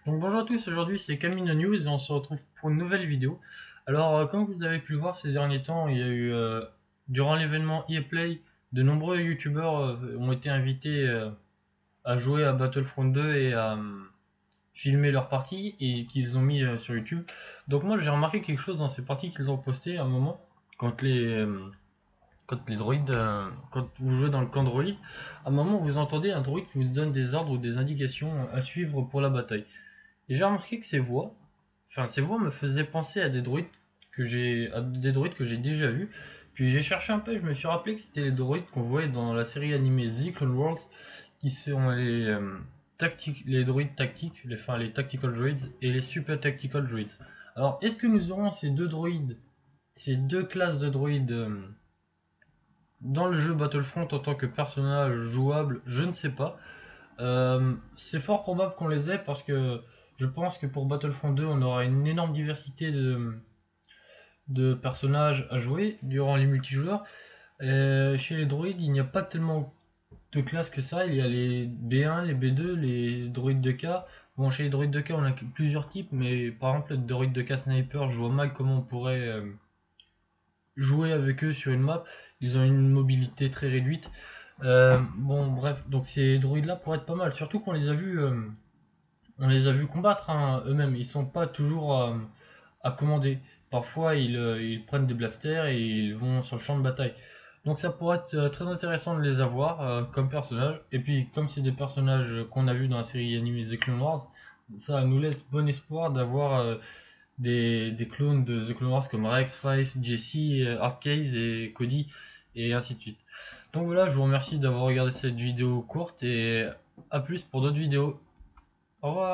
Donc bonjour à tous, aujourd'hui c'est Camino News et on se retrouve pour une nouvelle vidéo. Alors comme vous avez pu le voir ces derniers temps, il y a eu durant l'événement EA Play, de nombreux youtubeurs ont été invités à jouer à Battlefront 2 et à filmer leurs parties et qu'ils ont mis sur YouTube. Donc moi j'ai remarqué quelque chose dans ces parties qu'ils ont postées à un moment quand les droïdes, quand vous jouez dans le camp droïde, à un moment vous entendez un droïde qui vous donne des ordres ou des indications à suivre pour la bataille. Et j'ai remarqué que ces voix me faisaient penser à des droïdes que j'ai déjà vus. Puis j'ai cherché un peu et je me suis rappelé que c'était les droïdes qu'on voyait dans la série animée The Clone Wars, qui sont les droïdes tactiques, les tactical droids et les super tactical droids. Alors, est-ce que nous aurons ces deux classes de droïdes dans le jeu Battlefront en tant que personnage jouable? Je ne sais pas. C'est fort probable qu'on les ait parce que je pense que pour Battlefront 2, on aura une énorme diversité de personnages à jouer durant les multijoueurs. Chez les droïdes, il n'y a pas tellement de classes que ça. Il y a les B1, les B2, les droïdes de K. Bon, chez les droïdes de K, on a plusieurs types, mais par exemple, le droïde de K sniper, je vois mal comment on pourrait jouer avec eux sur une map. Ils ont une mobilité très réduite. Bon, bref, donc ces droïdes-là pourraient être pas mal, surtout qu'on les a vus. On les a vus combattre hein, eux-mêmes, ils sont pas toujours à commander. Parfois ils prennent des blasters et ils vont sur le champ de bataille. Donc ça pourrait être très intéressant de les avoir comme personnages. Et puis comme c'est des personnages qu'on a vus dans la série animée The Clone Wars, ça nous laisse bon espoir d'avoir des clones de The Clone Wars comme Rex, Five, Jesse, Hardcase et Cody et ainsi de suite. Donc voilà, je vous remercie d'avoir regardé cette vidéo courte et à plus pour d'autres vidéos. Au revoir.